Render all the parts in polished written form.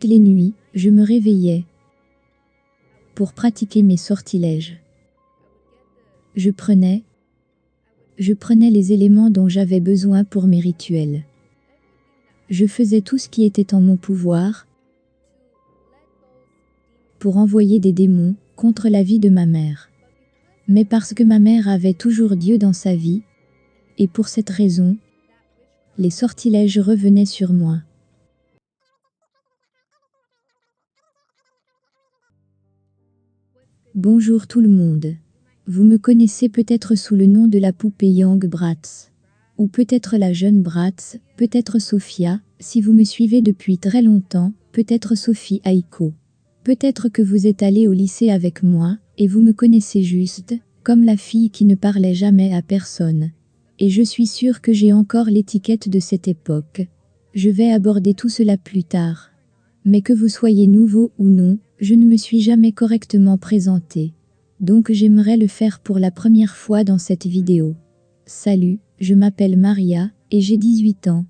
toutes les nuits, je me réveillais pour pratiquer mes sortilèges. Je prenais les éléments dont j'avais besoin pour mes rituels. Je faisais tout ce qui était en mon pouvoir pour envoyer des démons contre la vie de ma mère. Mais parce que ma mère avait toujours Dieu dans sa vie, et pour cette raison, les sortilèges revenaient sur moi. Bonjour tout le monde. Vous me connaissez peut-être sous le nom de la poupée Young Bratz. Ou peut-être la jeune Bratz, peut-être Sophia, si vous me suivez depuis très longtemps, peut-être Sophie Aiko. Peut-être que vous êtes allé au lycée avec moi, et vous me connaissez juste, comme la fille qui ne parlait jamais à personne. Et je suis sûre que j'ai encore l'étiquette de cette époque. Je vais aborder tout cela plus tard. Mais que vous soyez nouveau ou non, je ne me suis jamais correctement présentée. Donc j'aimerais le faire pour la première fois dans cette vidéo. Salut, je m'appelle Maria, et j'ai 18 ans.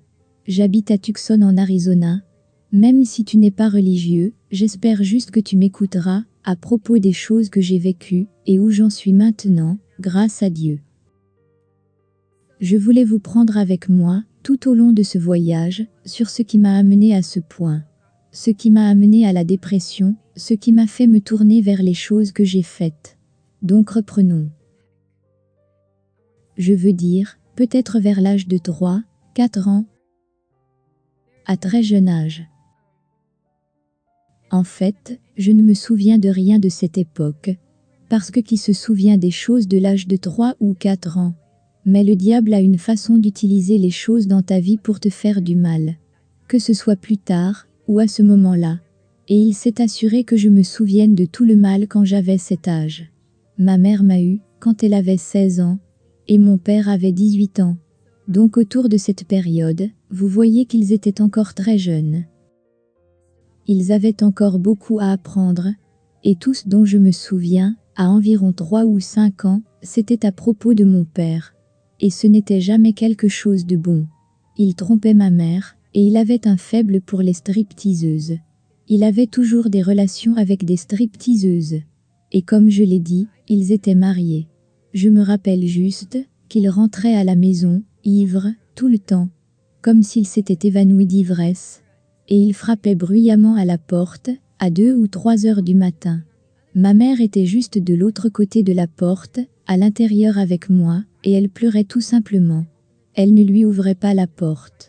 J'habite à Tucson en Arizona. Même si tu n'es pas religieux, j'espère juste que tu m'écouteras, à propos des choses que j'ai vécues, et où j'en suis maintenant, grâce à Dieu. Je voulais vous prendre avec moi, tout au long de ce voyage, sur ce qui m'a amené à ce point. Ce qui m'a amené à la dépression, ce qui m'a fait me tourner vers les choses que j'ai faites. Donc reprenons. Je veux dire, peut-être vers l'âge de 3, 4 ans, à très jeune âge. En fait, je ne me souviens de rien de cette époque, parce que qui se souvient des choses de l'âge de 3 ou 4 ans? Mais le diable a une façon d'utiliser les choses dans ta vie pour te faire du mal. Que ce soit plus tard, ou à ce moment-là. Et il s'est assuré que je me souvienne de tout le mal quand j'avais cet âge. Ma mère m'a eu, quand elle avait 16 ans, et mon père avait 18 ans. Donc autour de cette période, vous voyez qu'ils étaient encore très jeunes. Ils avaient encore beaucoup à apprendre, et tout ce dont je me souviens, à environ 3 ou 5 ans, c'était à propos de mon père. Et ce n'était jamais quelque chose de bon. Il trompait ma mère, et il avait un faible pour les stripteaseuses. Il avait toujours des relations avec des stripteaseuses. Et comme je l'ai dit, ils étaient mariés. Je me rappelle juste qu'il rentrait à la maison, ivre, tout le temps, comme s'il s'était évanoui d'ivresse, et il frappait bruyamment à la porte, à 2 ou 3 heures du matin. Ma mère était juste de l'autre côté de la porte, à l'intérieur avec moi, et elle pleurait tout simplement. Elle ne lui ouvrait pas la porte.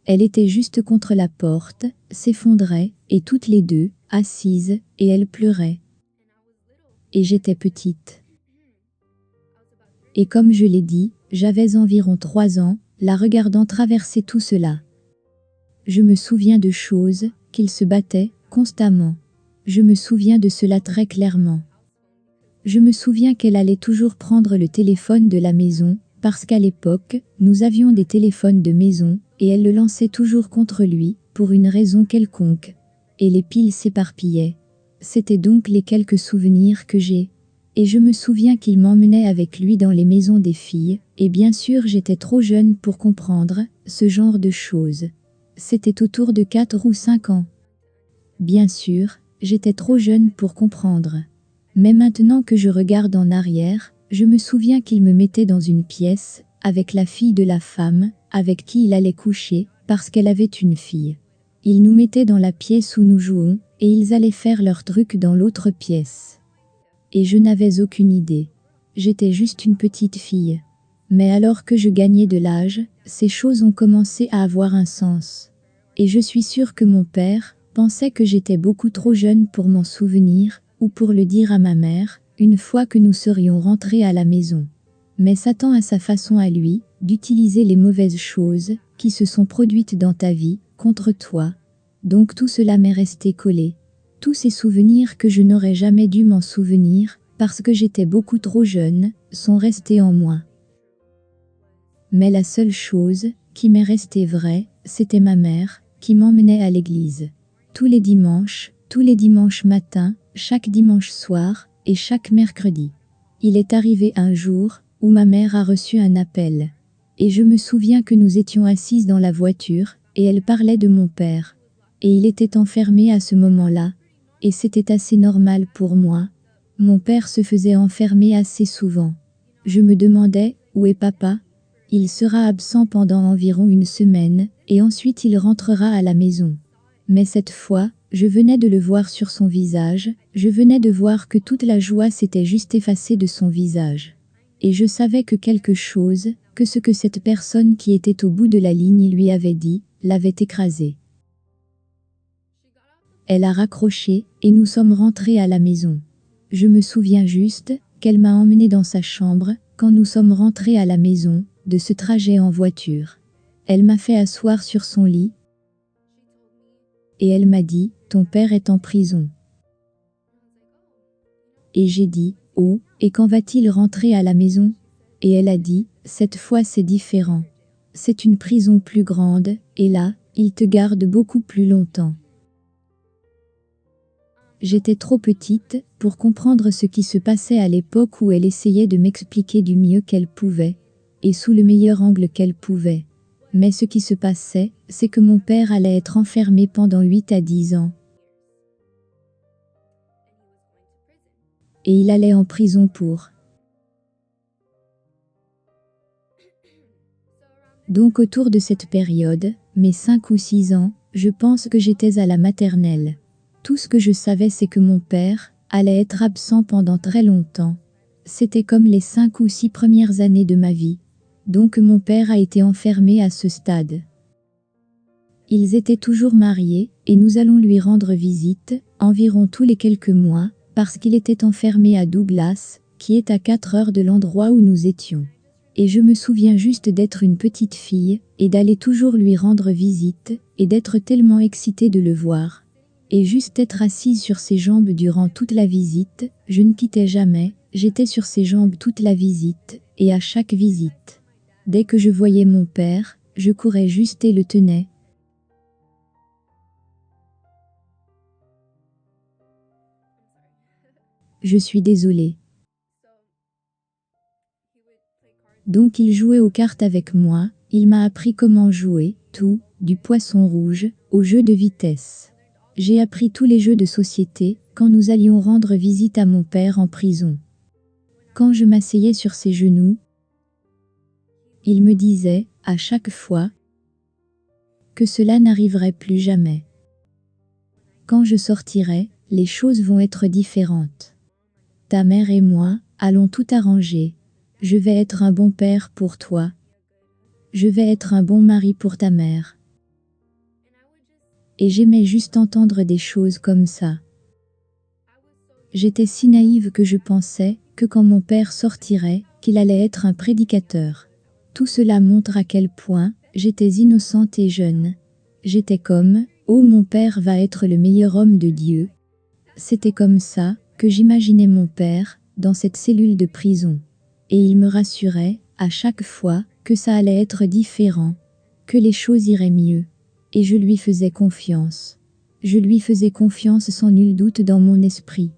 Elle était juste contre la porte, s'effondrait, et toutes les deux, assises, et elle pleurait. Et j'étais petite. Et comme je l'ai dit, j'avais environ 3 ans, la regardant traverser tout cela. Je me souviens de choses, qu'ils se battaient, constamment. Je me souviens de cela très clairement. Je me souviens qu'elle allait toujours prendre le téléphone de la maison, parce qu'à l'époque, nous avions des téléphones de maison, et elle le lançait toujours contre lui, pour une raison quelconque. Et les piles s'éparpillaient. C'étaient donc les quelques souvenirs que j'ai. Et je me souviens qu'il m'emmenait avec lui dans les maisons des filles, et bien sûr j'étais trop jeune pour comprendre ce genre de choses. C'était autour de 4 ou 5 ans. Bien sûr, j'étais trop jeune pour comprendre. Mais maintenant que je regarde en arrière, je me souviens qu'il me mettait dans une pièce, avec la fille de la femme, avec qui il allait coucher, parce qu'elle avait une fille. Il nous mettait dans la pièce où nous jouons, et ils allaient faire leurs trucs dans l'autre pièce. Et je n'avais aucune idée. J'étais juste une petite fille. Mais alors que je gagnais de l'âge, ces choses ont commencé à avoir un sens. Et je suis sûre que mon père pensait que j'étais beaucoup trop jeune pour m'en souvenir, ou pour le dire à ma mère, une fois que nous serions rentrés à la maison. Mais Satan a sa façon à lui, d'utiliser les mauvaises choses, qui se sont produites dans ta vie, contre toi. Donc tout cela m'est resté collé. Tous ces souvenirs que je n'aurais jamais dû m'en souvenir, parce que j'étais beaucoup trop jeune, sont restés en moi. Mais la seule chose qui m'est restée vraie, c'était ma mère, qui m'emmenait à l'église. Tous les dimanches matins, chaque dimanche soir, et chaque mercredi. Il est arrivé un jour, où ma mère a reçu un appel. Et je me souviens que nous étions assises dans la voiture, et elle parlait de mon père. et il était enfermé à ce moment-là, et c'était assez normal pour moi. Mon père se faisait enfermer assez souvent. Je me demandais, où est papa? Il sera absent pendant environ une semaine, et ensuite il rentrera à la maison. Mais cette fois, je venais de le voir sur son visage, je venais de voir que toute la joie s'était juste effacée de son visage. Et je savais que quelque chose, que ce que cette personne qui était au bout de la ligne lui avait dit, l'avait écrasé. Elle a raccroché, et nous sommes rentrés à la maison. Je me souviens juste qu'elle m'a emmené dans sa chambre, quand nous sommes rentrés à la maison, de ce trajet en voiture. Elle m'a fait asseoir sur son lit, et elle m'a dit, ton père est en prison. Et j'ai dit, oh, et quand va-t-il rentrer à la maison? Et elle a dit, cette fois c'est différent. C'est une prison plus grande, et là, il te garde beaucoup plus longtemps. J'étais trop petite pour comprendre ce qui se passait à l'époque où elle essayait de m'expliquer du mieux qu'elle pouvait, et sous le meilleur angle qu'elle pouvait. Mais ce qui se passait, c'est que mon père allait être enfermé pendant 8 à 10 ans. Et il allait en prison pour. Donc autour de cette période, mes 5 ou 6 ans, je pense que j'étais à la maternelle. Tout ce que je savais c'est que mon père allait être absent pendant très longtemps. C'était comme les 5 ou 6 premières années de ma vie. Donc mon père a été enfermé à ce stade. Ils étaient toujours mariés, et nous allons lui rendre visite, environ tous les quelques mois, parce qu'il était enfermé à Douglas, qui est à 4 heures de l'endroit où nous étions. Et je me souviens juste d'être une petite fille, et d'aller toujours lui rendre visite, et d'être tellement excitée de le voir. Et juste être assise sur ses jambes durant toute la visite, je ne quittais jamais, j'étais sur ses jambes toute la visite, et à chaque visite. Dès que je voyais mon père, je courais juste et le tenais. Je suis désolée. Donc il jouait aux cartes avec moi, il m'a appris comment jouer, tout, du poisson rouge, aux jeux de vitesse. J'ai appris tous les jeux de société, quand nous allions rendre visite à mon père en prison. Quand je m'asseyais sur ses genoux, il me disait, à chaque fois, que cela n'arriverait plus jamais. Quand je sortirai, les choses vont être différentes. Ta mère et moi, allons tout arranger. Je vais être un bon père pour toi. Je vais être un bon mari pour ta mère. Et j'aimais juste entendre des choses comme ça. J'étais si naïve que je pensais que quand mon père sortirait, qu'il allait être un prédicateur. Tout cela montre à quel point j'étais innocente et jeune. J'étais comme, oh mon père va être le meilleur homme de Dieu. C'était comme ça que j'imaginais mon père, dans cette cellule de prison. Et il me rassurait, à chaque fois, que ça allait être différent, que les choses iraient mieux. Et je lui faisais confiance. Je lui faisais confiance sans nul doute dans mon esprit.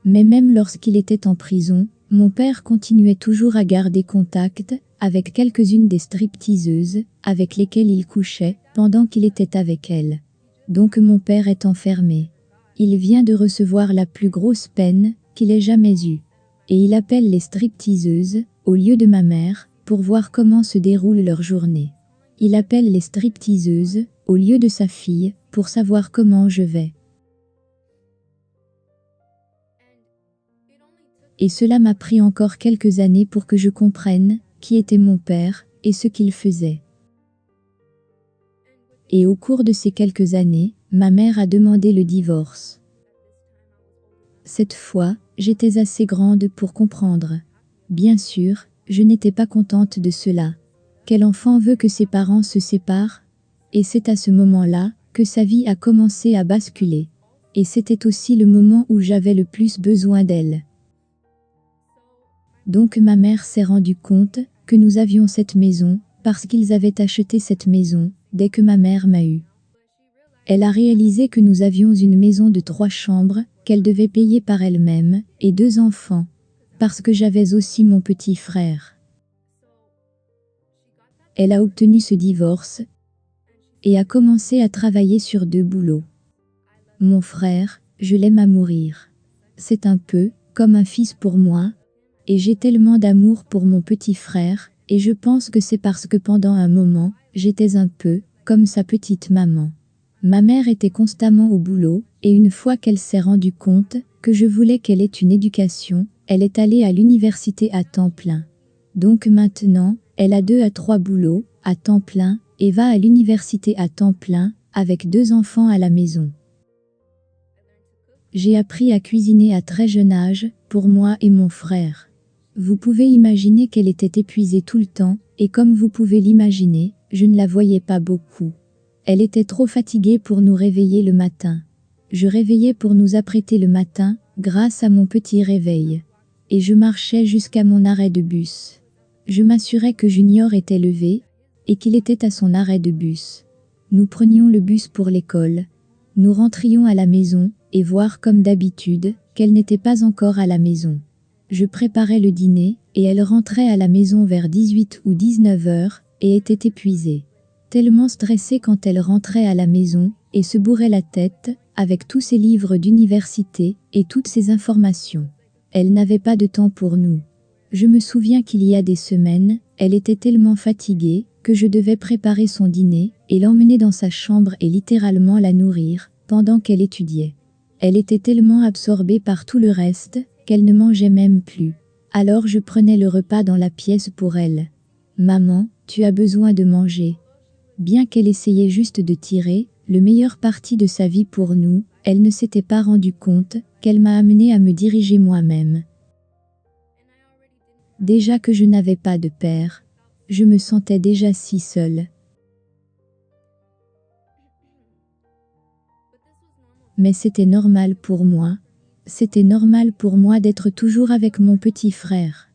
Mais même lorsqu'il était en prison, mon père continuait toujours à garder contact avec quelques-unes des stripteaseuses avec lesquelles il couchait pendant qu'il était avec elles. Donc mon père est enfermé. Il vient de recevoir la plus grosse peine qu'il ait jamais eue. Et il appelle les stripteaseuses, au lieu de ma mère, pour voir comment se déroule leur journée. Il appelle les stripteaseuses, au lieu de sa fille, pour savoir comment je vais. Et cela m'a pris encore quelques années pour que je comprenne qui était mon père et ce qu'il faisait. Et au cours de ces quelques années, ma mère a demandé le divorce. Cette fois, j'étais assez grande pour comprendre. Bien sûr, je n'étais pas contente de cela. Quel enfant veut que ses parents se séparent? Et c'est à ce moment-là que sa vie a commencé à basculer. Et c'était aussi le moment où j'avais le plus besoin d'elle. Donc ma mère s'est rendue compte que nous avions cette maison parce qu'ils avaient acheté cette maison dès que ma mère m'a eu. Elle a réalisé que nous avions une maison de 3 chambres qu'elle devait payer par elle-même et 2 enfants parce que j'avais aussi mon petit frère. Elle a obtenu ce divorce et a commencé à travailler sur 2 boulots. Mon frère, je l'aime à mourir. C'est un peu comme un fils pour moi, et j'ai tellement d'amour pour mon petit frère, et je pense que c'est parce que pendant un moment, j'étais un peu comme sa petite maman. Ma mère était constamment au boulot, et une fois qu'elle s'est rendue compte que je voulais qu'elle ait une éducation, elle est allée à l'université à temps plein. Donc maintenant, elle a 2 à 3 boulots à temps plein et va à l'université à temps plein avec 2 enfants à la maison. J'ai appris à cuisiner à très jeune âge pour moi et mon frère. Vous pouvez imaginer qu'elle était épuisée tout le temps, et comme vous pouvez l'imaginer, je ne la voyais pas beaucoup. Elle était trop fatiguée pour nous réveiller le matin. Je réveillais pour nous apprêter le matin, grâce à mon petit réveil. Et je marchais jusqu'à mon arrêt de bus. Je m'assurais que Junior était levé, et qu'il était à son arrêt de bus. Nous prenions le bus pour l'école. Nous rentrions à la maison, et voir comme d'habitude, qu'elle n'était pas encore à la maison. Je préparais le dîner, et elle rentrait à la maison vers 18 ou 19 heures, et était épuisée. Tellement stressée quand elle rentrait à la maison, et se bourrait la tête, avec tous ses livres d'université, et toutes ses informations. Elle n'avait pas de temps pour nous. Je me souviens qu'il y a des semaines, elle était tellement fatiguée, que je devais préparer son dîner, et l'emmener dans sa chambre et littéralement la nourrir, pendant qu'elle étudiait. Elle était tellement absorbée par tout le reste, qu'elle ne mangeait même plus. Alors je prenais le repas dans la pièce pour elle. Maman, tu as besoin de manger. Bien qu'elle essayait juste de tirer le meilleur parti de sa vie pour nous, elle ne s'était pas rendue compte qu'elle m'a amené à me diriger moi-même. Déjà que je n'avais pas de père, je me sentais déjà si seule. Mais c'était normal pour moi. C'était normal pour moi d'être toujours avec mon petit frère.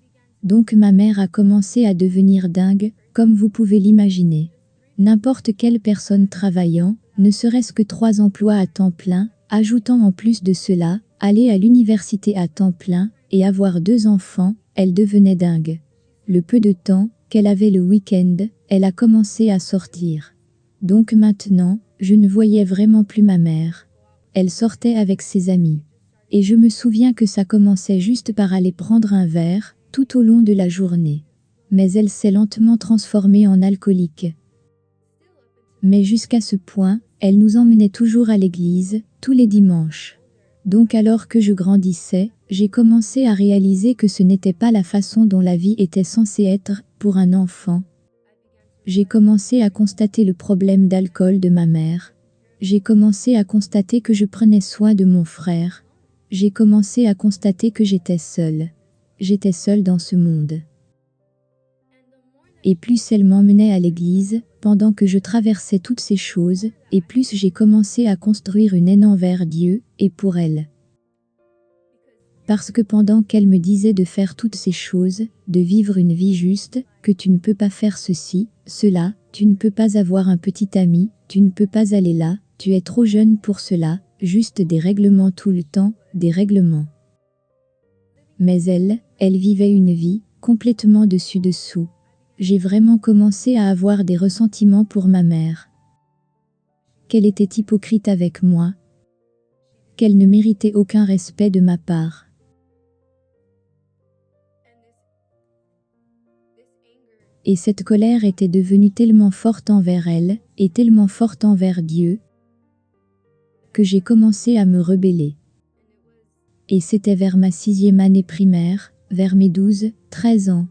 Donc ma mère a commencé à devenir dingue, comme vous pouvez l'imaginer. N'importe quelle personne travaillant, ne serait-ce que 3 emplois à temps plein, ajoutant en plus de cela, aller à l'université à temps plein, et avoir 2 enfants, elle devenait dingue. Le peu de temps qu'elle avait le week-end, elle a commencé à sortir. Donc maintenant, je ne voyais vraiment plus ma mère. Elle sortait avec ses amis. Et je me souviens que ça commençait juste par aller prendre un verre, tout au long de la journée. Mais elle s'est lentement transformée en alcoolique. Mais jusqu'à ce point, elle nous emmenait toujours à l'église, tous les dimanches. Donc alors que je grandissais, j'ai commencé à réaliser que ce n'était pas la façon dont la vie était censée être pour un enfant. J'ai commencé à constater le problème d'alcool de ma mère. J'ai commencé à constater que je prenais soin de mon frère. J'ai commencé à constater que j'étais seule. J'étais seule dans ce monde. Et plus elle m'emmenait à l'église, pendant que je traversais toutes ces choses, et plus j'ai commencé à construire une haine envers Dieu, et pour elle. Parce que pendant qu'elle me disait de faire toutes ces choses, de vivre une vie juste, que tu ne peux pas faire ceci, cela, tu ne peux pas avoir un petit ami, tu ne peux pas aller là, tu es trop jeune pour cela, juste des règlements tout le temps, des règlements. Mais elle vivait une vie, complètement dessus-dessous. J'ai vraiment commencé à avoir des ressentiments pour ma mère. Qu'elle était hypocrite avec moi. Qu'elle ne méritait aucun respect de ma part. Et cette colère était devenue tellement forte envers elle, et tellement forte envers Dieu, que j'ai commencé à me rebeller. Et c'était vers ma 6e année primaire, vers mes 12, 13 ans.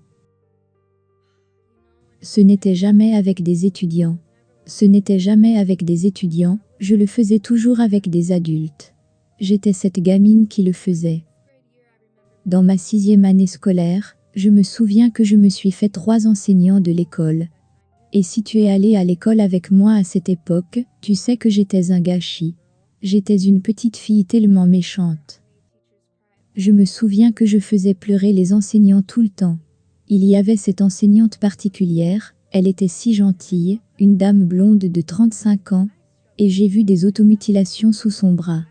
Ce n'était jamais avec des étudiants. Ce n'était jamais avec des étudiants, je le faisais toujours avec des adultes. J'étais cette gamine qui le faisait. Dans ma 6e année scolaire, je me souviens que je me suis fait 3 enseignants de l'école. Et si tu es allé à l'école avec moi à cette époque, tu sais que j'étais un gâchis. J'étais une petite fille tellement méchante. Je me souviens que je faisais pleurer les enseignants tout le temps. Il y avait cette enseignante particulière, elle était si gentille, une dame blonde de 35 ans, et j'ai vu des automutilations sous son bras.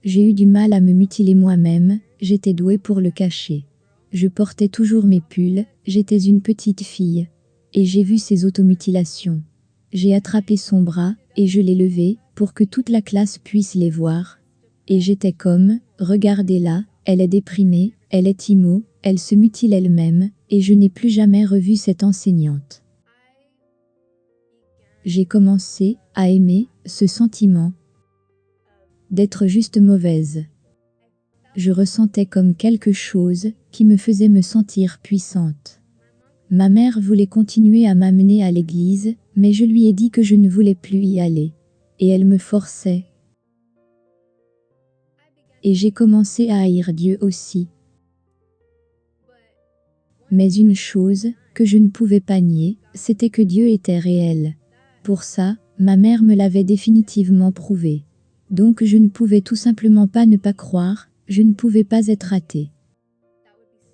J'ai eu du mal à me mutiler moi-même, j'étais douée pour le cacher. Je portais toujours mes pulls, j'étais une petite fille. Et j'ai vu ces automutilations. J'ai attrapé son bras, et je l'ai levé, pour que toute la classe puisse les voir. Et j'étais comme, regardez-la, elle est déprimée, elle est immo, elle se mutile elle-même, et je n'ai plus jamais revu cette enseignante. J'ai commencé à aimer ce sentiment d'être juste mauvaise. Je ressentais comme quelque chose qui me faisait me sentir puissante. Ma mère voulait continuer à m'amener à l'église, mais je lui ai dit que je ne voulais plus y aller. Et elle me forçait. Et j'ai commencé à haïr Dieu aussi. Mais une chose que je ne pouvais pas nier, c'était que Dieu était réel. Pour ça, ma mère me l'avait définitivement prouvé. Donc je ne pouvais tout simplement pas ne pas croire, je ne pouvais pas être athée.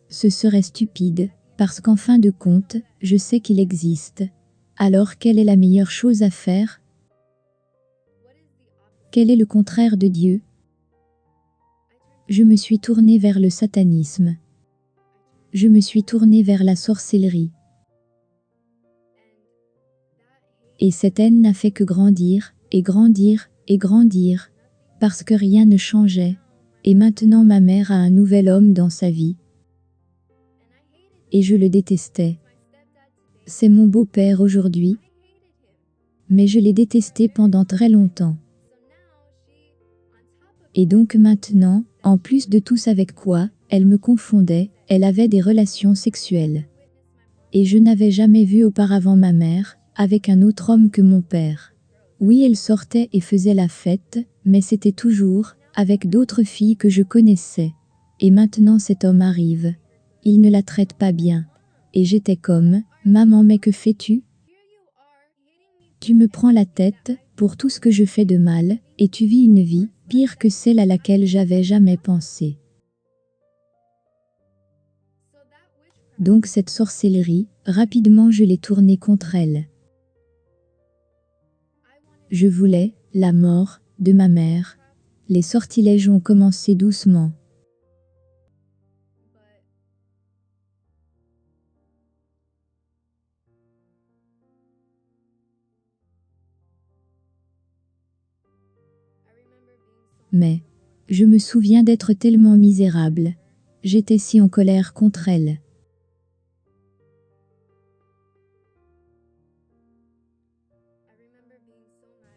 Ce serait stupide, parce qu'en fin de compte, je sais qu'il existe. Alors quelle est la meilleure chose à faire? Quel est le contraire de Dieu? Je me suis tournée vers le satanisme. Je me suis tournée vers la sorcellerie. Et cette haine n'a fait que grandir, et grandir, et grandir, parce que rien ne changeait. Et maintenant ma mère a un nouvel homme dans sa vie. Et je le détestais. C'est mon beau-père aujourd'hui. Mais je l'ai détesté pendant très longtemps. Et donc maintenant, en plus de tout avec quoi, elle me confondait, elle avait des relations sexuelles. Et je n'avais jamais vu auparavant ma mère avec un autre homme que mon père. Oui, elle sortait et faisait la fête, mais c'était toujours avec d'autres filles que je connaissais. Et maintenant cet homme arrive. Il ne la traite pas bien. Et j'étais comme, maman, mais que fais-tu? Tu me prends la tête pour tout ce que je fais de mal, et tu vis une vie pire que celle à laquelle j'avais jamais pensé. Donc cette sorcellerie, rapidement je l'ai tournée contre elle. Je voulais la mort de ma mère. Les sortilèges ont commencé doucement. Mais je me souviens d'être tellement misérable. J'étais si en colère contre elle.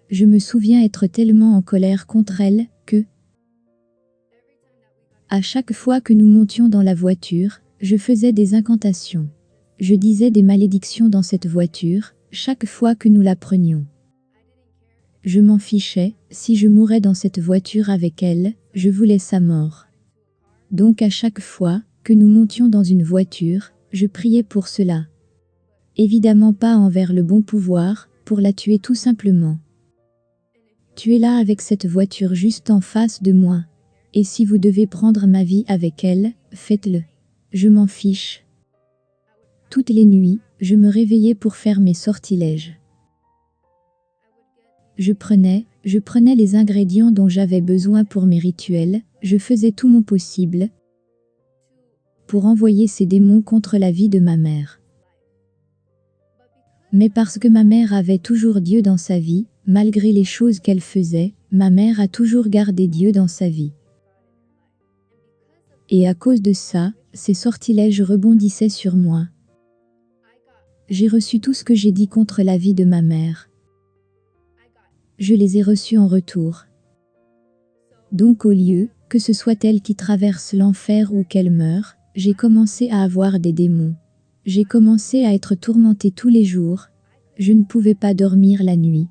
Je me souviens être tellement en colère contre elle que, à chaque fois que nous montions dans la voiture, je faisais des incantations. Je disais des malédictions dans cette voiture, chaque fois que nous la prenions. Je m'en fichais, si je mourais dans cette voiture avec elle, je voulais sa mort. Donc à chaque fois que nous montions dans une voiture, je priais pour cela. Évidemment pas envers le bon pouvoir, pour la tuer tout simplement. Tu es là avec cette voiture juste en face de moi. Et si vous devez prendre ma vie avec elle, faites-le. Je m'en fiche. Toutes les nuits, je me réveillais pour faire mes sortilèges. Je prenais les ingrédients dont j'avais besoin pour mes rituels, je faisais tout mon possible pour envoyer ces démons contre la vie de ma mère. Mais parce que ma mère avait toujours Dieu dans sa vie, malgré les choses qu'elle faisait, ma mère a toujours gardé Dieu dans sa vie. Et à cause de ça, ces sortilèges rebondissaient sur moi. J'ai reçu tout ce que j'ai dit contre la vie de ma mère. Je les ai reçus en retour. Donc au lieu que ce soit elle qui traverse l'enfer ou qu'elle meure, j'ai commencé à avoir des démons. J'ai commencé à être tourmentée tous les jours. Je ne pouvais pas dormir la nuit.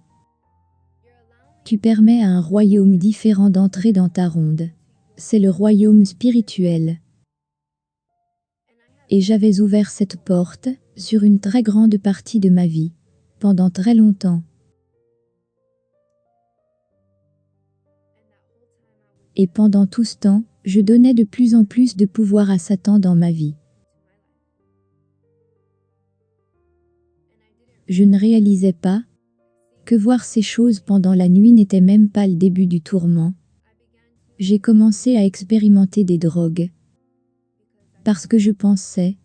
Tu permets à un royaume différent d'entrer dans ta ronde. C'est le royaume spirituel. Et j'avais ouvert cette porte sur une très grande partie de ma vie, pendant très longtemps. Et pendant tout ce temps, je donnais de plus en plus de pouvoir à Satan dans ma vie. Je ne réalisais pas que voir ces choses pendant la nuit n'était même pas le début du tourment. J'ai commencé à expérimenter des drogues. Parce que je pensais,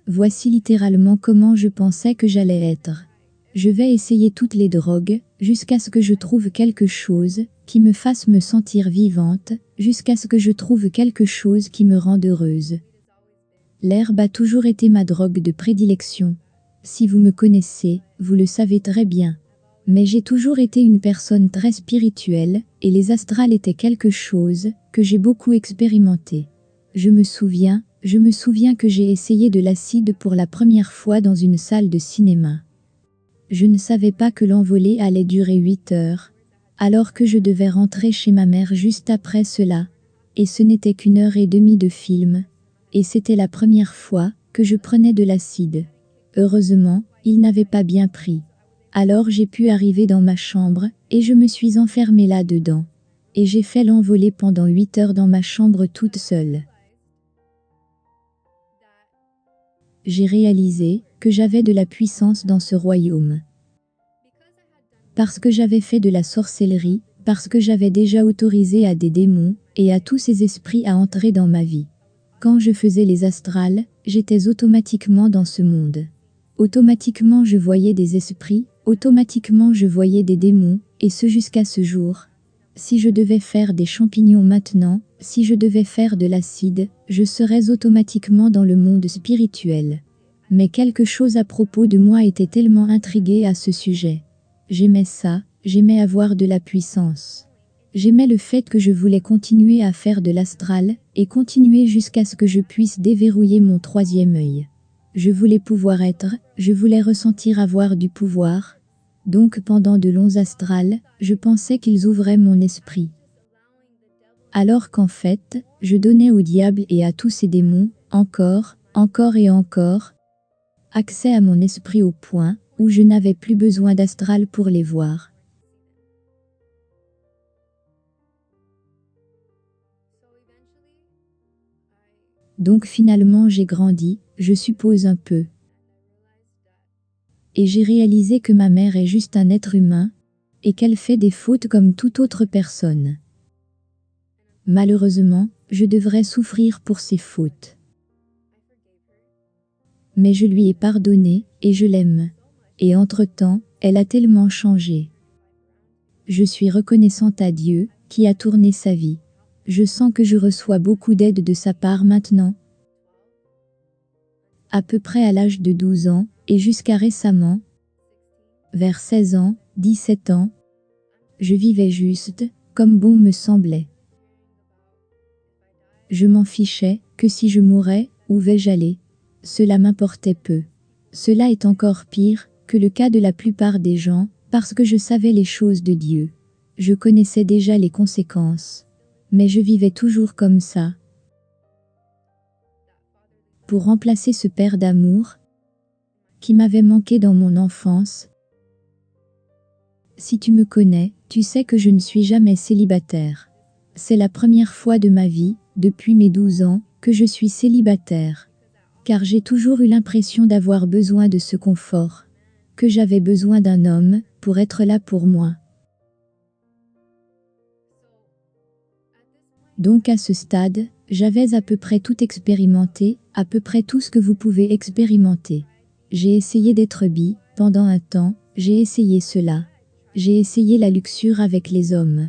voici littéralement comment je pensais que j'allais être. Je vais essayer toutes les drogues, jusqu'à ce que je trouve quelque chose qui me fasse me sentir vivante, jusqu'à ce que je trouve quelque chose qui me rende heureuse. L'herbe a toujours été ma drogue de prédilection. Si vous me connaissez, vous le savez très bien. Mais j'ai toujours été une personne très spirituelle, et les astrales étaient quelque chose que j'ai beaucoup expérimenté. Je me souviens que j'ai essayé de l'acide pour la première fois dans une salle de cinéma. Je ne savais pas que l'envolée allait durer 8 heures, alors que je devais rentrer chez ma mère juste après cela, et ce n'était qu'1 heure et demie de film, et c'était la première fois que je prenais de l'acide. Heureusement, il n'avait pas bien pris. Alors j'ai pu arriver dans ma chambre, et je me suis enfermée là-dedans. Et j'ai fait l'envolée pendant 8 heures dans ma chambre toute seule. J'ai réalisé que j'avais de la puissance dans ce royaume. Parce que j'avais fait de la sorcellerie, parce que j'avais déjà autorisé à des démons et à tous ces esprits à entrer dans ma vie. Quand je faisais les astrales, j'étais automatiquement dans ce monde. Automatiquement je voyais des esprits, automatiquement je voyais des démons, et ce jusqu'à ce jour. Si je devais faire des champignons maintenant, si je devais faire de l'acide, je serais automatiquement dans le monde spirituel. Mais quelque chose à propos de moi était tellement intrigué à ce sujet. J'aimais ça, j'aimais avoir de la puissance. J'aimais le fait que je voulais continuer à faire de l'astral, et continuer jusqu'à ce que je puisse déverrouiller mon 3e œil. Je voulais pouvoir être, je voulais ressentir avoir du pouvoir. Donc pendant de longs astrales, je pensais qu'ils ouvraient mon esprit. Alors qu'en fait, je donnais au diable et à tous ces démons, encore et encore, accès à mon esprit au point où je n'avais plus besoin d'astral pour les voir. Donc finalement j'ai grandi, je suppose un peu. Et j'ai réalisé que ma mère est juste un être humain, et qu'elle fait des fautes comme toute autre personne. Malheureusement, je devrais souffrir pour ses fautes. Mais je lui ai pardonné, et je l'aime. Et entre-temps, elle a tellement changé. Je suis reconnaissante à Dieu, qui a tourné sa vie. Je sens que je reçois beaucoup d'aide de sa part maintenant. À peu près à l'âge de 12 ans, et jusqu'à récemment, vers 16 ans, 17 ans, je vivais juste, comme bon me semblait. Je m'en fichais, que si je mourais, où vais-je aller? Cela m'importait peu. Cela est encore pire que le cas de la plupart des gens, parce que je savais les choses de Dieu. Je connaissais déjà les conséquences. Mais je vivais toujours comme ça. Pour remplacer ce père d'amour, qui m'avait manqué dans mon enfance. Si tu me connais, tu sais que je ne suis jamais célibataire. C'est la première fois de ma vie, depuis mes 12 ans, que je suis célibataire. Car j'ai toujours eu l'impression d'avoir besoin de ce confort. Que j'avais besoin d'un homme, pour être là pour moi. Donc à ce stade, j'avais à peu près tout expérimenté, à peu près tout ce que vous pouvez expérimenter. J'ai essayé d'être bi, pendant un temps, j'ai essayé cela. J'ai essayé la luxure avec les hommes.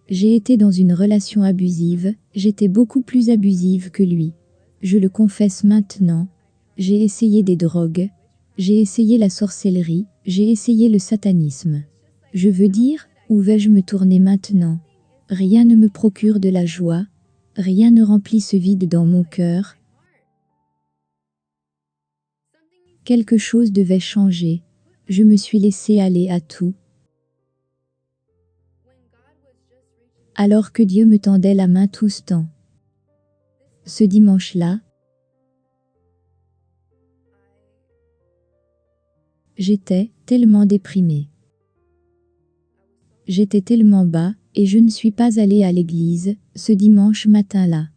J'ai été dans une relation abusive, j'étais beaucoup plus abusive que lui. Je le confesse maintenant. J'ai essayé des drogues. J'ai essayé la sorcellerie, j'ai essayé le satanisme. Je veux dire, où vais-je me tourner maintenant? Rien ne me procure de la joie. Rien ne remplit ce vide dans mon cœur. Quelque chose devait changer. Je me suis laissé aller à tout. Alors que Dieu me tendait la main tout ce temps. Ce dimanche-là, j'étais tellement déprimée. J'étais tellement bas, et je ne suis pas allée à l'église, ce dimanche matin-là.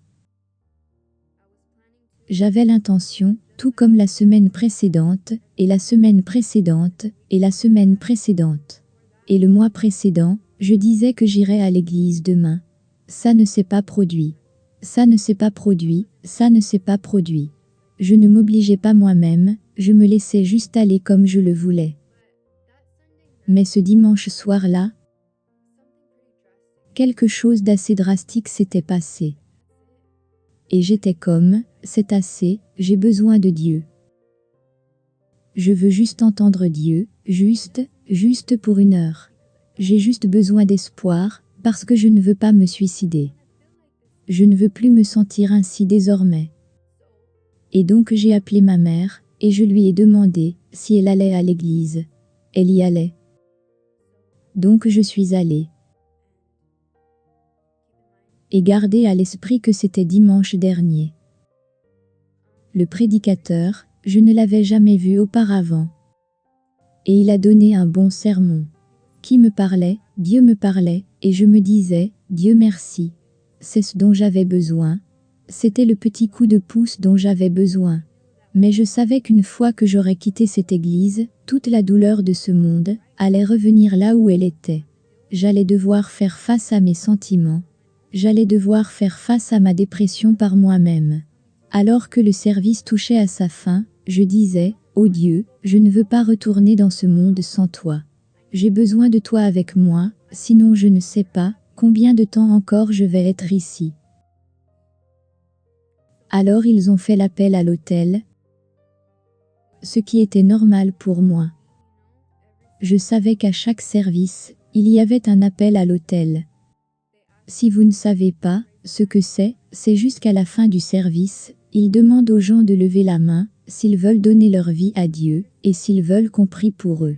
J'avais l'intention, tout comme la semaine précédente, et la semaine précédente, et la semaine précédente. Et le mois précédent, je disais que j'irais à l'église demain. Ça ne s'est pas produit. Ça ne s'est pas produit, ça ne s'est pas produit. Je ne m'obligeais pas moi-même, je me laissais juste aller comme je le voulais. Mais ce dimanche soir-là, quelque chose d'assez drastique s'était passé. Et j'étais comme, c'est assez, j'ai besoin de Dieu. Je veux juste entendre Dieu, juste pour 1 heure. J'ai juste besoin d'espoir, parce que je ne veux pas me suicider. Je ne veux plus me sentir ainsi désormais. Et donc j'ai appelé ma mère, et je lui ai demandé si elle allait à l'église. Elle y allait. Donc je suis allée. Et gardez à l'esprit que c'était dimanche dernier. Le prédicateur, je ne l'avais jamais vu auparavant. Et il a donné un bon sermon. Qui me parlait, Dieu me parlait, et je me disais, Dieu merci. C'est ce dont j'avais besoin. C'était le petit coup de pouce dont j'avais besoin. Mais je savais qu'une fois que j'aurais quitté cette église, toute la douleur de ce monde allait revenir là où elle était. J'allais devoir faire face à mes sentiments. J'allais devoir faire face à ma dépression par moi-même. Alors que le service touchait à sa fin, je disais, ô Dieu, je ne veux pas retourner dans ce monde sans toi. J'ai besoin de toi avec moi, sinon je ne sais pas combien de temps encore je vais être ici. Alors ils ont fait l'appel à l'autel, ce qui était normal pour moi. Je savais qu'à chaque service, il y avait un appel à l'autel. Si vous ne savez pas ce que c'est jusqu'à la fin du service, ils demandent aux gens de lever la main, s'ils veulent donner leur vie à Dieu, et s'ils veulent qu'on prie pour eux.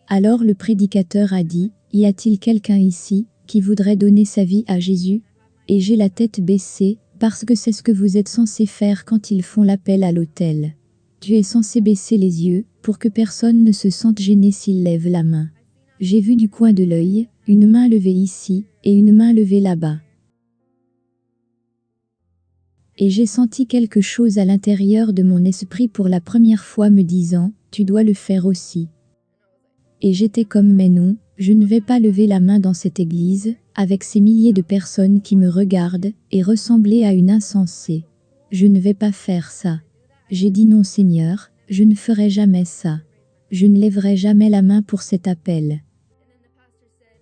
Alors le prédicateur a dit, y a-t-il quelqu'un ici, qui voudrait donner sa vie à Jésus? Et j'ai la tête baissée, parce que c'est ce que vous êtes censé faire quand ils font l'appel à l'autel. Tu es censé baisser les yeux, pour que personne ne se sente gêné s'il lève la main. J'ai vu du coin de l'œil, une main levée ici, et une main levée là-bas. Et j'ai senti quelque chose à l'intérieur de mon esprit pour la première fois me disant, tu dois le faire aussi. Et j'étais comme mais non, je ne vais pas lever la main dans cette église, avec ces milliers de personnes qui me regardent, et ressembler à une insensée. Je ne vais pas faire ça. J'ai dit non Seigneur, je ne ferai jamais ça. Je ne lèverai jamais la main pour cet appel.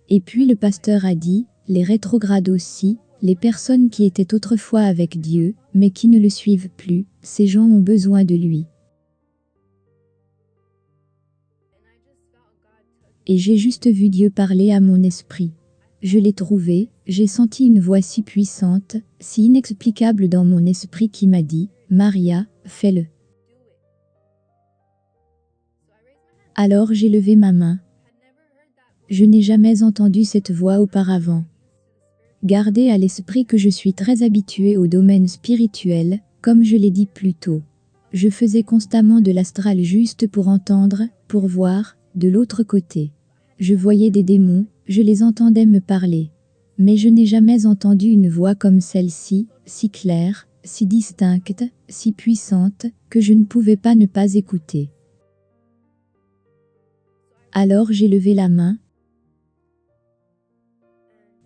Et puis le pasteur a dit, les rétrogrades aussi, les personnes qui étaient autrefois avec Dieu, mais qui ne le suivent plus, ces gens ont besoin de lui. Et j'ai juste vu Dieu parler à mon esprit. Je l'ai trouvé, j'ai senti une voix si puissante, si inexplicable dans mon esprit qui m'a dit, Maria, fais-le. Alors j'ai levé ma main. Je n'ai jamais entendu cette voix auparavant. Gardez à l'esprit que je suis très habituée au domaine spirituel, comme je l'ai dit plus tôt. Je faisais constamment de l'astral juste pour entendre, pour voir, de l'autre côté. Je voyais des démons, je les entendais me parler. Mais je n'ai jamais entendu une voix comme celle-ci, si claire, si distincte, si puissante, que je ne pouvais pas ne pas écouter. Alors j'ai levé la main,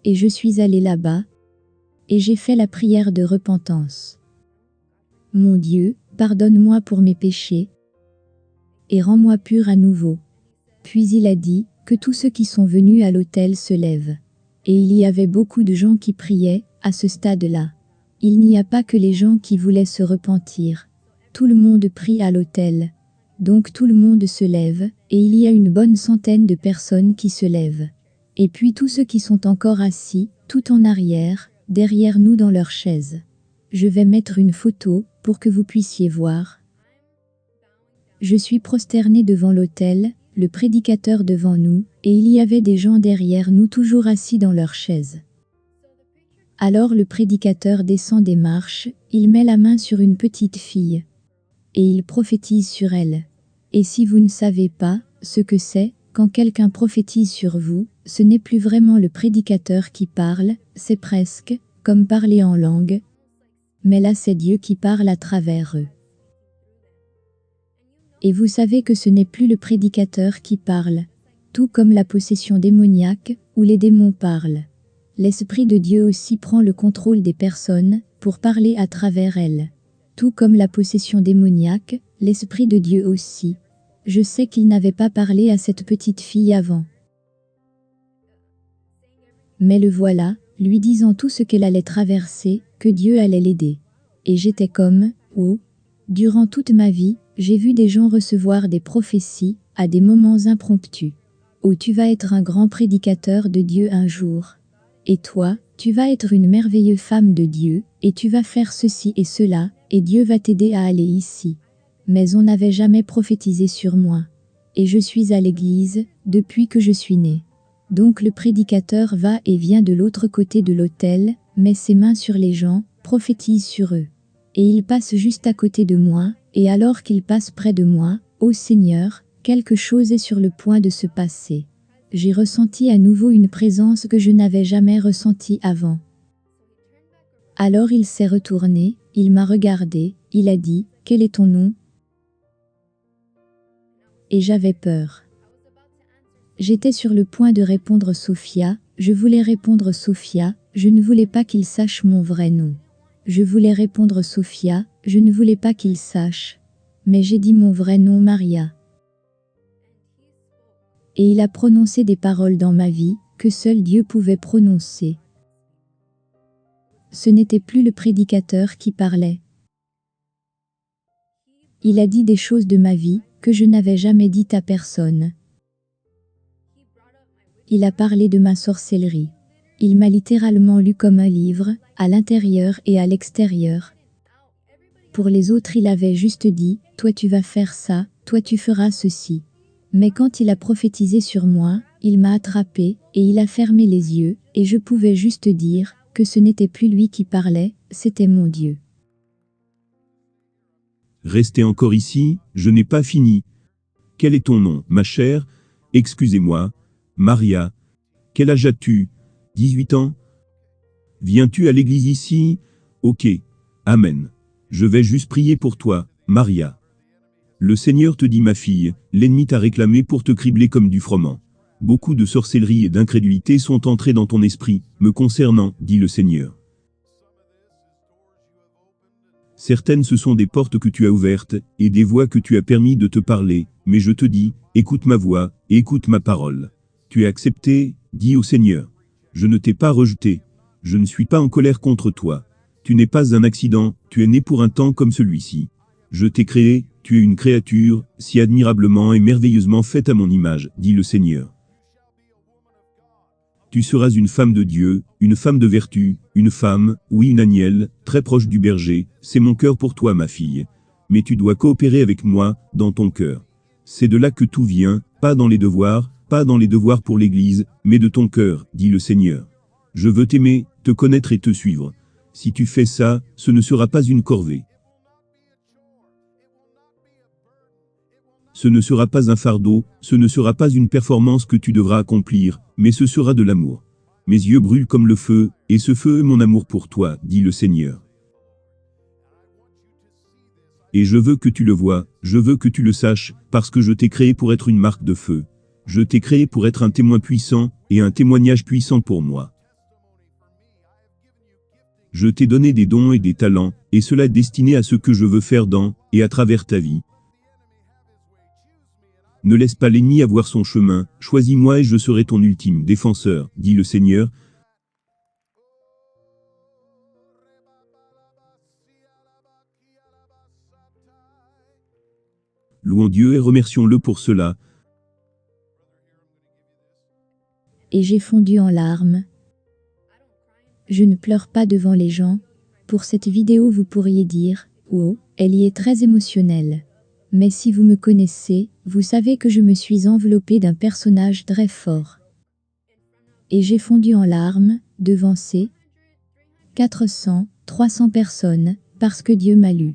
et je suis allée là-bas, et j'ai fait la prière de repentance. Mon Dieu, pardonne-moi pour mes péchés, et rends-moi pur à nouveau. Puis il a dit, que tous ceux qui sont venus à l'autel se lèvent. Et il y avait beaucoup de gens qui priaient, à ce stade-là. Il n'y a pas que les gens qui voulaient se repentir. Tout le monde prie à l'autel. Donc tout le monde se lève, et il y a une bonne centaine de personnes qui se lèvent. Et puis tous ceux qui sont encore assis, tout en arrière, derrière nous dans leurs chaises. Je vais mettre une photo, pour que vous puissiez voir. Je suis prosternée devant l'autel, le prédicateur devant nous, et il y avait des gens derrière nous toujours assis dans leurs chaises. Alors le prédicateur descend des marches, il met la main sur une petite fille. Et il prophétise sur elle. Et si vous ne savez pas ce que c'est, quand quelqu'un prophétise sur vous, ce n'est plus vraiment le prédicateur qui parle, c'est presque comme parler en langue. Mais là c'est Dieu qui parle à travers eux. Et vous savez que ce n'est plus le prédicateur qui parle, tout comme la possession démoniaque, où les démons parlent. L'Esprit de Dieu aussi prend le contrôle des personnes, pour parler à travers elles. Tout comme la possession démoniaque, l'Esprit de Dieu aussi. Je sais qu'il n'avait pas parlé à cette petite fille avant. Mais le voilà, lui disant tout ce qu'elle allait traverser, que Dieu allait l'aider. Et j'étais comme, oh, durant toute ma vie, j'ai vu des gens recevoir des prophéties, à des moments impromptus. Oh, tu vas être un grand prédicateur de Dieu un jour. Et toi, tu vas être une merveilleuse femme de Dieu, et tu vas faire ceci et cela, et Dieu va t'aider à aller ici. Mais on n'avait jamais prophétisé sur moi. Et je suis à l'église, depuis que je suis née. Donc le prédicateur va et vient de l'autre côté de l'autel, met ses mains sur les gens, prophétise sur eux. Et il passe juste à côté de moi, et alors qu'il passe près de moi, ô Seigneur, quelque chose est sur le point de se passer. J'ai ressenti à nouveau une présence que je n'avais jamais ressentie avant. Alors il s'est retourné, il m'a regardé, il a dit, « Quel est ton nom ?» Et j'avais peur. J'étais sur le point de répondre Sophia, je voulais répondre Sophia, je ne voulais pas qu'il sache mon vrai nom. Je voulais répondre Sophia, je ne voulais pas qu'il sache. Mais j'ai dit mon vrai nom Maria. Et il a prononcé des paroles dans ma vie, que seul Dieu pouvait prononcer. Ce n'était plus le prédicateur qui parlait. Il a dit des choses de ma vie, que je n'avais jamais dites à personne. Il a parlé de ma sorcellerie. Il m'a littéralement lu comme un livre, à l'intérieur et à l'extérieur. Pour les autres il avait juste dit, « Toi tu vas faire ça, toi tu feras ceci ». Mais quand il a prophétisé sur moi, il m'a attrapé, et il a fermé les yeux, et je pouvais juste dire, que ce n'était plus lui qui parlait, c'était mon Dieu. Restez encore ici, je n'ai pas fini. Quel est ton nom, ma chère? Excusez-moi. Maria. Quel âge as-tu? 18 ans? Viens-tu à l'église ici? Ok. Amen. Je vais juste prier pour toi, Maria. Le Seigneur te dit, ma fille, l'ennemi t'a réclamé pour te cribler comme du froment. Beaucoup de sorcellerie et d'incrédulité sont entrées dans ton esprit, me concernant, dit le Seigneur. Certaines ce sont des portes que tu as ouvertes, et des voix que tu as permis de te parler, mais je te dis, écoute ma voix, et écoute ma parole. Tu es accepté, dis au Seigneur. Je ne t'ai pas rejeté. Je ne suis pas en colère contre toi. Tu n'es pas un accident, tu es né pour un temps comme celui-ci. Je t'ai créé, tu es une créature, si admirablement et merveilleusement faite à mon image, dit le Seigneur. Tu seras une femme de Dieu, une femme de vertu, une femme, oui une agnelle, très proche du berger, c'est mon cœur pour toi ma fille. Mais tu dois coopérer avec moi, dans ton cœur. C'est de là que tout vient, pas dans les devoirs pour l'Église, mais de ton cœur, dit le Seigneur. Je veux t'aimer, te connaître et te suivre. Si tu fais ça, ce ne sera pas une corvée. Ce ne sera pas un fardeau, ce ne sera pas une performance que tu devras accomplir, mais ce sera de l'amour. Mes yeux brûlent comme le feu, et ce feu est mon amour pour toi, dit le Seigneur. Et je veux que tu le vois, je veux que tu le saches, parce que je t'ai créé pour être une marque de feu. Je t'ai créé pour être un témoin puissant, et un témoignage puissant pour moi. Je t'ai donné des dons et des talents, et cela est destiné à ce que je veux faire dans, et à travers ta vie. Ne laisse pas l'ennemi avoir son chemin, choisis-moi et je serai ton ultime défenseur, dit le Seigneur. Louons Dieu et remercions-le pour cela. Et j'ai fondu en larmes. Je ne pleure pas devant les gens. Pour cette vidéo vous pourriez dire, oh, elle y est très émotionnelle. Mais si vous me connaissez, vous savez que je me suis enveloppée d'un personnage très fort. Et j'ai fondu en larmes, devant ces 400, 300 personnes, parce que Dieu m'a lu.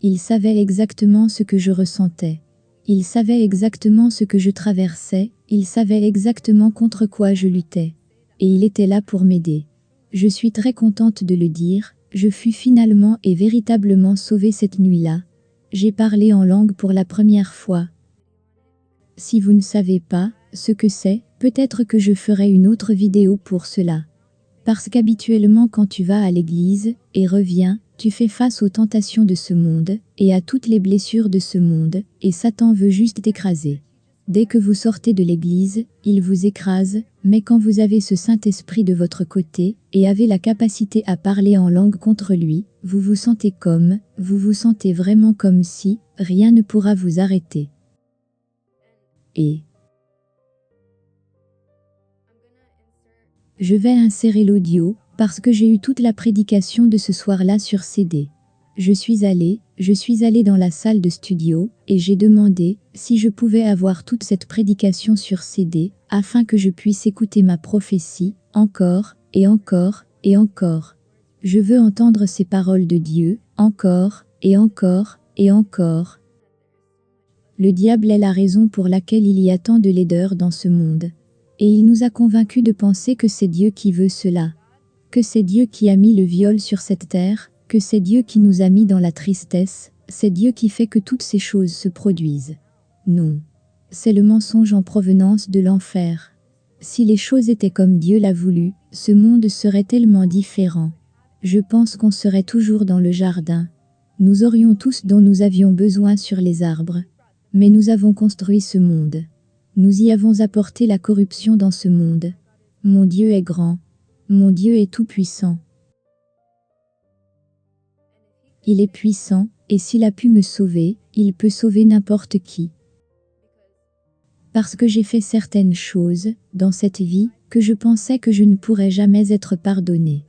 Il savait exactement ce que je ressentais. Il savait exactement ce que je traversais, il savait exactement contre quoi je luttais. Et il était là pour m'aider. Je suis très contente de le dire, je fus finalement et véritablement sauvée cette nuit-là. J'ai parlé en langue pour la première fois. Si vous ne savez pas ce que c'est, peut-être que je ferai une autre vidéo pour cela. Parce qu'habituellement quand tu vas à l'église, et reviens, tu fais face aux tentations de ce monde, et à toutes les blessures de ce monde, et Satan veut juste t'écraser. Dès que vous sortez de l'église, il vous écrase, mais quand vous avez ce Saint-Esprit de votre côté, et avez la capacité à parler en langue contre lui, vous vous sentez vraiment comme si, rien ne pourra vous arrêter. Et je vais insérer l'audio, parce que j'ai eu toute la prédication de ce soir-là sur CD. Je suis allée dans la salle de studio, et j'ai demandé si je pouvais avoir toute cette prédication sur CD, afin que je puisse écouter ma prophétie, encore, et encore, et encore. Je veux entendre ces paroles de Dieu, encore, et encore, et encore. Le diable est la raison pour laquelle il y a tant de laideur dans ce monde. Et il nous a convaincus de penser que c'est Dieu qui veut cela. Que c'est Dieu qui a mis le viol sur cette terre, que c'est Dieu qui nous a mis dans la tristesse, c'est Dieu qui fait que toutes ces choses se produisent. Non. C'est le mensonge en provenance de l'enfer. Si les choses étaient comme Dieu l'a voulu, ce monde serait tellement différent. Je pense qu'on serait toujours dans le jardin. Nous aurions tout ce dont nous avions besoin sur les arbres. Mais nous avons construit ce monde. Nous y avons apporté la corruption dans ce monde. Mon Dieu est grand. Mon Dieu est tout-puissant. Il est puissant, et s'il a pu me sauver, il peut sauver n'importe qui. Parce que j'ai fait certaines choses, dans cette vie, que je pensais que je ne pourrais jamais être pardonné.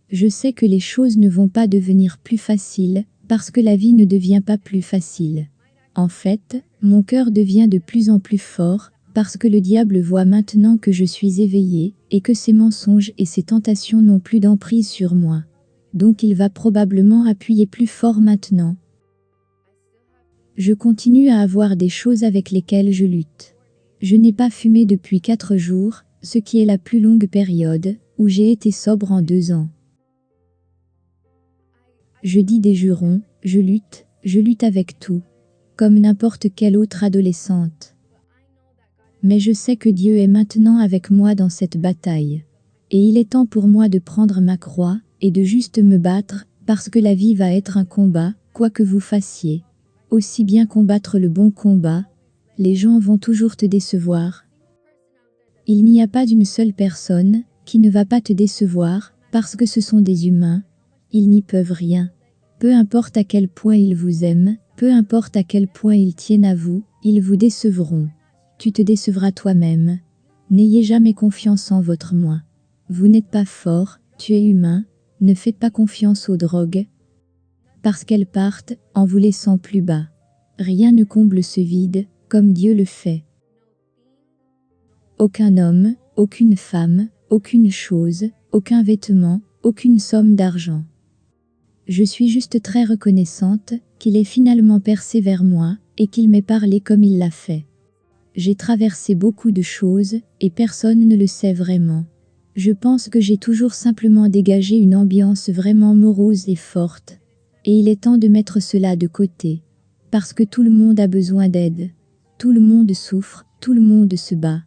Je sais que les choses ne vont pas devenir plus faciles, parce que la vie ne devient pas plus facile. En fait, mon cœur devient de plus en plus fort, parce que le diable voit maintenant que je suis éveillé, et que ses mensonges et ses tentations n'ont plus d'emprise sur moi. Donc il va probablement appuyer plus fort maintenant. Je continue à avoir des choses avec lesquelles je lutte. Je n'ai pas fumé depuis 4 jours, ce qui est la plus longue période, où j'ai été sobre en 2 ans. Je dis des jurons, je lutte avec tout. Comme n'importe quelle autre adolescente. Mais je sais que Dieu est maintenant avec moi dans cette bataille. Et il est temps pour moi de prendre ma croix, et de juste me battre, parce que la vie va être un combat, quoi que vous fassiez. Aussi bien combattre le bon combat. Les gens vont toujours te décevoir. Il n'y a pas d'une seule personne, qui ne va pas te décevoir, parce que ce sont des humains. Ils n'y peuvent rien. Peu importe à quel point ils vous aiment, peu importe à quel point ils tiennent à vous, ils vous décevront. Tu te décevras toi-même. N'ayez jamais confiance en votre moi. Vous n'êtes pas fort, tu es humain, ne faites pas confiance aux drogues. Parce qu'elles partent, en vous laissant plus bas. Rien ne comble ce vide, comme Dieu le fait. Aucun homme, aucune femme, aucune chose, aucun vêtement, aucune somme d'argent. Je suis juste très reconnaissante qu'il ait finalement percé vers moi et qu'il m'ait parlé comme il l'a fait. J'ai traversé beaucoup de choses et personne ne le sait vraiment. Je pense que j'ai toujours simplement dégagé une ambiance vraiment morose et forte. Et il est temps de mettre cela de côté. Parce que tout le monde a besoin d'aide. Tout le monde souffre, tout le monde se bat.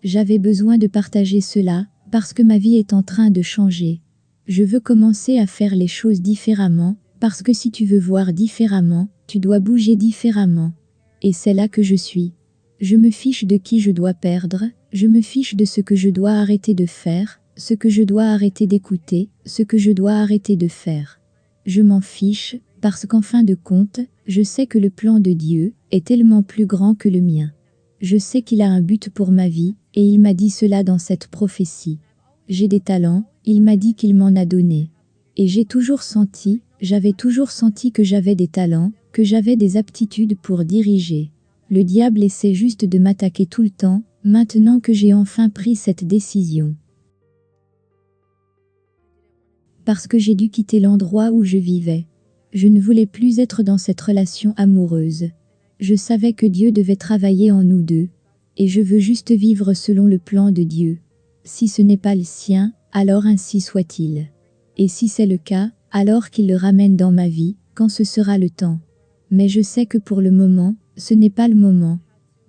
J'avais besoin de partager cela parce que ma vie est en train de changer. Je veux commencer à faire les choses différemment, parce que si tu veux voir différemment, tu dois bouger différemment. Et c'est là que je suis. Je me fiche de qui je dois perdre, je me fiche de ce que je dois arrêter de faire, ce que je dois arrêter d'écouter, ce que je dois arrêter de faire. Je m'en fiche, parce qu'en fin de compte, je sais que le plan de Dieu est tellement plus grand que le mien. Je sais qu'il a un but pour ma vie, et il m'a dit cela dans cette prophétie. J'ai des talents, il m'a dit qu'il m'en a donné. Et j'avais toujours senti que j'avais des talents, que j'avais des aptitudes pour diriger. Le diable essaie juste de m'attaquer tout le temps, maintenant que j'ai enfin pris cette décision. Parce que j'ai dû quitter l'endroit où je vivais. Je ne voulais plus être dans cette relation amoureuse. Je savais que Dieu devait travailler en nous deux. Et je veux juste vivre selon le plan de Dieu. Si ce n'est pas le sien, alors ainsi soit-il. Et si c'est le cas, alors qu'il le ramène dans ma vie, quand ce sera le temps. Mais je sais que pour le moment, ce n'est pas le moment.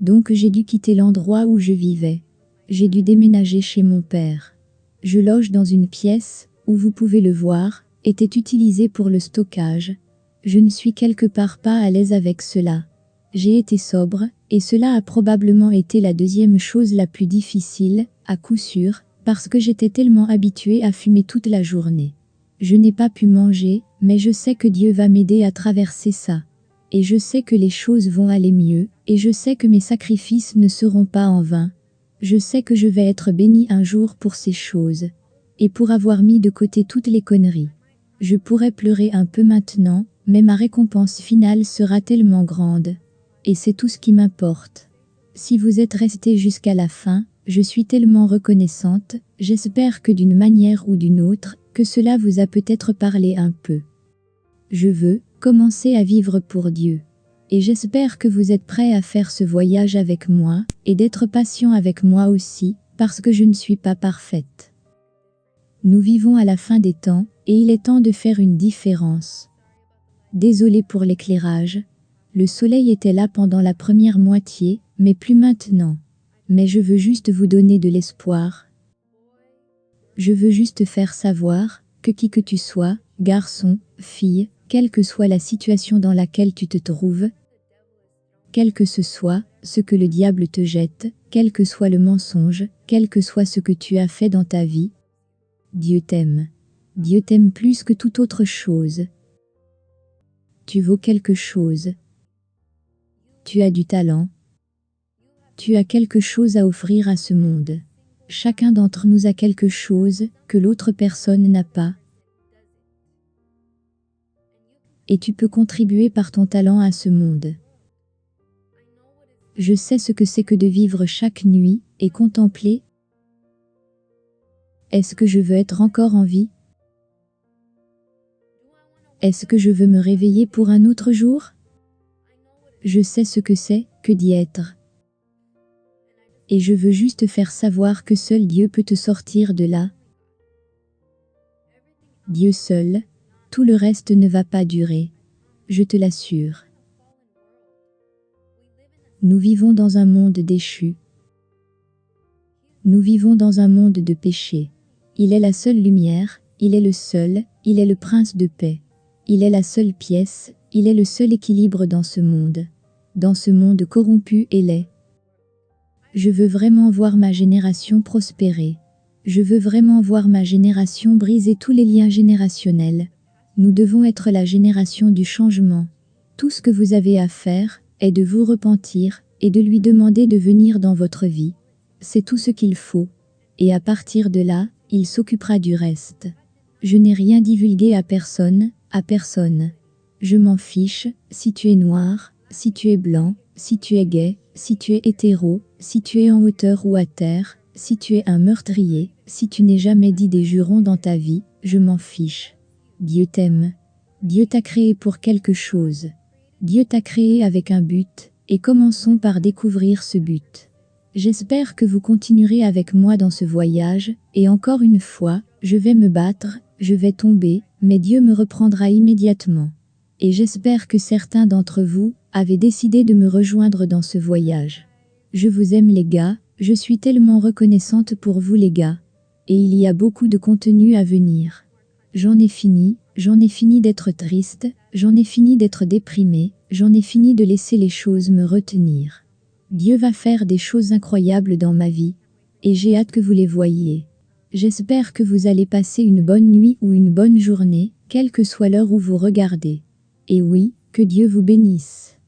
Donc j'ai dû quitter l'endroit où je vivais. J'ai dû déménager chez mon père. Je loge dans une pièce, où vous pouvez le voir, était utilisée pour le stockage. Je ne suis quelque part pas à l'aise avec cela. J'ai été sobre, Et cela a probablement été la deuxième chose la plus difficile, à coup sûr, parce que j'étais tellement habituée à fumer toute la journée. Je n'ai pas pu manger, mais je sais que Dieu va m'aider à traverser ça. Et je sais que les choses vont aller mieux, et je sais que mes sacrifices ne seront pas en vain. Je sais que je vais être bénie un jour pour ces choses. Et pour avoir mis de côté toutes les conneries. Je pourrais pleurer un peu maintenant, mais ma récompense finale sera tellement grande. Et c'est tout ce qui m'importe. Si vous êtes resté jusqu'à la fin, je suis tellement reconnaissante, j'espère que d'une manière ou d'une autre, que cela vous a peut-être parlé un peu. Je veux commencer à vivre pour Dieu. Et j'espère que vous êtes prêts à faire ce voyage avec moi, et d'être patient avec moi aussi, parce que je ne suis pas parfaite. Nous vivons à la fin des temps, et il est temps de faire une différence. Désolé pour l'éclairage. Le soleil était là pendant la première moitié, mais plus maintenant. Mais je veux juste vous donner de l'espoir. Je veux juste faire savoir que qui que tu sois, garçon, fille, quelle que soit la situation dans laquelle tu te trouves, quel que ce soit ce que le diable te jette, quel que soit le mensonge, quel que soit ce que tu as fait dans ta vie, Dieu t'aime. Dieu t'aime plus que toute autre chose. Tu vaux quelque chose. Tu as du talent. Tu as quelque chose à offrir à ce monde. Chacun d'entre nous a quelque chose que l'autre personne n'a pas. Et tu peux contribuer par ton talent à ce monde. Je sais ce que c'est que de vivre chaque nuit et contempler. Est-ce que je veux être encore en vie? Est-ce que je veux me réveiller pour un autre jour? Je sais ce que c'est que d'y être. Et je veux juste faire savoir que seul Dieu peut te sortir de là. Dieu seul, tout le reste ne va pas durer. Je te l'assure. Nous vivons dans un monde déchu. Nous vivons dans un monde de péché. Il est la seule lumière, il est le seul, il est le prince de paix. Il est la seule pièce, il est le seul équilibre dans ce monde corrompu et laid. Je veux vraiment voir ma génération prospérer. Je veux vraiment voir ma génération briser tous les liens générationnels. Nous devons être la génération du changement. Tout ce que vous avez à faire est de vous repentir et de lui demander de venir dans votre vie. C'est tout ce qu'il faut. Et à partir de là, il s'occupera du reste. Je n'ai rien divulgué à personne. Je m'en fiche, si tu es noir, si tu es blanc, si tu es gay, si tu es hétéro, si tu es en hauteur ou à terre, si tu es un meurtrier, si tu n'es jamais dit des jurons dans ta vie, je m'en fiche. Dieu t'aime. Dieu t'a créé pour quelque chose. Dieu t'a créé avec un but, et commençons par découvrir ce but. J'espère que vous continuerez avec moi dans ce voyage, et encore une fois, je vais me battre, je vais tomber, mais Dieu me reprendra immédiatement. Et j'espère que certains d'entre vous avaient décidé de me rejoindre dans ce voyage. Je vous aime les gars, je suis tellement reconnaissante pour vous les gars. Et il y a beaucoup de contenu à venir. J'en ai fini d'être triste, j'en ai fini d'être déprimée, j'en ai fini de laisser les choses me retenir. Dieu va faire des choses incroyables dans ma vie. Et j'ai hâte que vous les voyiez. J'espère que vous allez passer une bonne nuit ou une bonne journée, quelle que soit l'heure où vous regardez. Et oui, que Dieu vous bénisse.